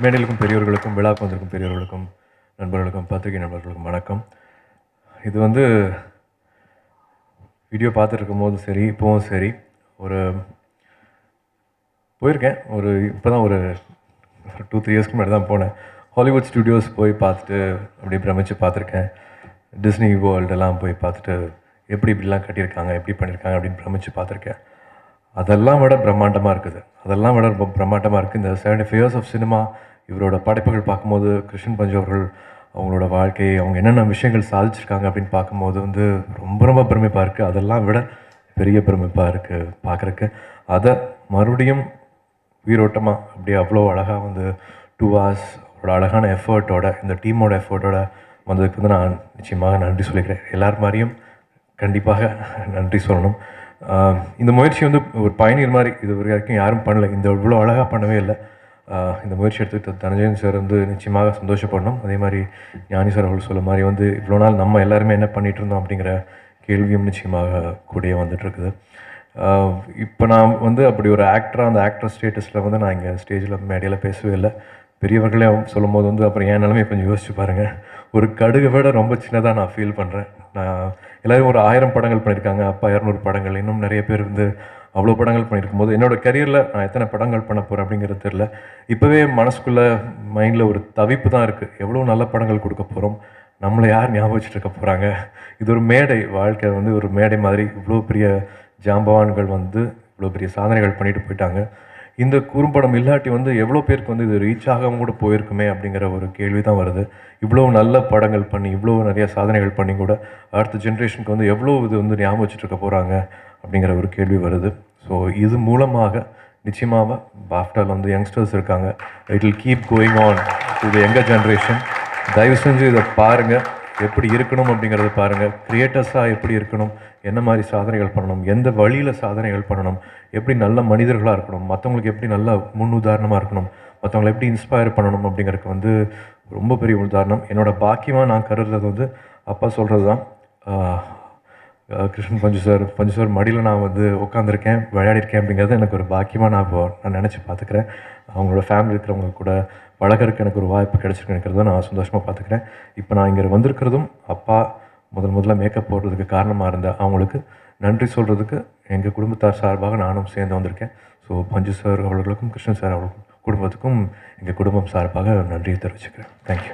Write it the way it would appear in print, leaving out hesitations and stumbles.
மேடைகளுக்கும் பெரியவர்களுக்கும் விழாக்கு வந்திருக்கும் பெரியவர்களுக்கும் நண்பர்களுக்கும் பத்திரிகை நண்பர்களுக்கும் வணக்கம். இது வந்து வீடியோ பார்த்துருக்கும் போதும் சரி, இப்போவும் சரி, போயிருக்கேன். இப்போ தான் ஒரு 2-3 இயர்ஸ்க்கு முன்னாடி தான் போனேன். ஹாலிவுட் ஸ்டுடியோஸ் போய் பார்த்துட்டு அப்படியே பிரமிச்சு பார்த்துருக்கேன். டிஸ்னி வேர்ல்டெல்லாம் போய் பார்த்துட்டு இப்படிலாம் கட்டியிருக்காங்க, எப்படி பண்ணியிருக்காங்க அப்படின்னு பிரமிச்சு பார்த்துருக்கேன். அதெல்லாம் விட பிரம்மாண்டமாக இருக்குது. ரொம்ப பிரம்மாண்டமாக இருக்குது. இந்த 75 இயர்ஸ் ஆஃப் சினிமா இவரோட படைப்புகள் பார்க்கும்போது, கிருஷ்ணன் பஞ்சு அவர்கள் அவங்களோட வாழ்க்கை, அவங்க என்னென்ன விஷயங்கள் சாதிச்சிருக்காங்க அப்படின்னு பார்க்கும்போது வந்து ரொம்ப பெருமைப்பாக இருக்குது. அதெல்லாம் விட பெரிய பெருமைப்பாக இருக்குது பார்க்குறக்கு. அதை மறுபடியும் உயிரோட்டமாக அப்படியே அவ்வளோ அழகாக வந்து 2 hours அழகான எஃபர்ட்டோட, இந்த டீமோட எஃபர்ட்டோட வந்ததுக்கு வந்து நான் நிச்சயமாக நன்றி சொல்லிக்கிறேன். எல்லார் மாதிரியும் கண்டிப்பாக நன்றி சொல்லணும். இந்த முயற்சி வந்து ஒரு பயணியர் மாதிரி இது வரைக்கும் யாரும் பண்ணல. இவ்வளோ அழகாக பண்ணவே இல்லை. இந்த முயற்சி எடுத்துக்கிட்ட தனஞ்சயன் சார் வந்து நிச்சயமாக சந்தோஷப்படணும். அதே மாதிரி ஞானி சார் அவர்கள் சொல்ல மாதிரி வந்து இவ்வளோ நாள் நம்ம எல்லாருமே என்ன பண்ணிகிட்டு இருந்தோம் அப்படிங்கிற கேள்வியும் நிச்சயமாக கூடயே வந்துட்டுருக்குது. இப்போ நான் வந்து அப்படி ஒரு ஆக்டராக அந்த ஆக்டர் ஸ்டேட்டஸில் வந்து நான் இங்கே ஸ்டேஜில் மேடையில் பேசவே இல்லை. பெரியவர்களே சொல்லும் போது வந்து அப்புறம் என் நிலைமையை கொஞ்சம் யோசிச்சு பாருங்கள். ஒரு கடுகை விட ரொம்ப சின்னதாக நான் ஃபீல் பண்ணுறேன். நான் எல்லோரும் ஒரு 1000 படங்கள் பண்ணியிருக்காங்க, அப்பா 200 படங்கள், இன்னும் நிறைய பேர் வந்து அவ்வளோ படங்கள் பண்ணியிருக்கும் போது என்னோடய கரியரில் நான் எத்தனை படங்கள் பண்ண போகிறேன் அப்படிங்கிறது தெரில. இப்போவே மனசுக்குள்ளே மைண்டில் ஒரு தவிப்பு தான் இருக்குது. எவ்வளோ நல்ல படங்கள் கொடுக்க போகிறோம், நம்மளை யார் ஞாபகம் வச்சுட்டு இருக்க போகிறாங்க. இது ஒரு மேடை, வாழ்க்கை வந்து ஒரு மேடை மாதிரி. இவ்வளோ பெரிய ஜாம்பவான்கள் வந்து இவ்வளோ பெரிய சாதனைகள் பண்ணிட்டு போயிட்டாங்க. இந்த குறும்படம் இல்லாட்டி வந்து எவ்வளோ பேருக்கு வந்து இது ரீச் ஆகாமல் கூட போயிருக்குமே அப்படிங்கிற ஒரு கேள்வி தான் வருது. இவ்வளோ நல்ல படங்கள் பண்ணி, இவ்வளோ நிறைய சாதனைகள் பண்ணி கூட அடுத்த ஜென்ரேஷனுக்கு வந்து எவ்வளோ இது வந்து ஞாபகம் வச்சுட்டு இருக்க போகிறாங்க அப்படிங்கிற ஒரு கேள்வி வருது. ஸோ இது மூலமாக நிச்சயமாக பாஃப்டாவில் வந்து யங்ஸ்டர்ஸ் இருக்காங்க. It will keep going on to the younger generation. தயவு செஞ்சு இதை பாருங்கள், எப்படி இருக்கணும் அப்படிங்கிறத பாருங்கள். கிரியேட்டர்ஸாக எப்படி இருக்கணும், என்ன மாதிரி சாதனைகள் பண்ணணும், எந்த வழியில் சாதனைகள் பண்ணணும், எப்படி நல்ல மனிதர்களாக இருக்கணும், மற்றவங்களுக்கு எப்படி நல்ல முன் உதாரணமாக இருக்கணும், மற்றவங்களை எப்படி இன்ஸ்பயர் பண்ணணும் அப்படிங்கிறதுக்கு வந்து ரொம்ப பெரிய உதாரணம். என்னோடய பாக்கியமாக நான் கருதுறது வந்து அப்பா சொல்கிறது தான். கிருஷ்ணன் பஞ்சு சார் மடியில் நான் வந்து உட்காந்துருக்கேன், விளையாடிருக்கேன் அப்படிங்கிறது எனக்கு ஒரு பாக்கியமாக நான் நினச்சி பார்த்துக்கிறேன். அவங்களோட ஃபேமிலி இருக்கிறவங்க கூட பழகிறதுக்கு எனக்கு ஒரு வாய்ப்பு கிடைச்சிருக்குங்கிறத நான் சந்தோஷமாக பார்த்துக்கிறேன். இப்போ நான் இங்கே வந்திருக்கிறதும் அப்பா முதல்ல மேக்கப் போடுறதுக்கு காரணமாக இருந்தேன். அவங்களுக்கு நன்றி சொல்கிறதுக்கு எங்கள் குடும்பத்தார் சார்பாக நானும் சேர்ந்து வந்திருக்கேன். ஸோ பஞ்சு சார் அவர்களுக்கும் கிருஷ்ணன் சார் அவர்களுக்கும் குடும்பத்துக்கும் எங்கள் குடும்பம் சார்பாக நன்றியை தெரிவிச்சுக்கிறேன். தேங்க்யூ.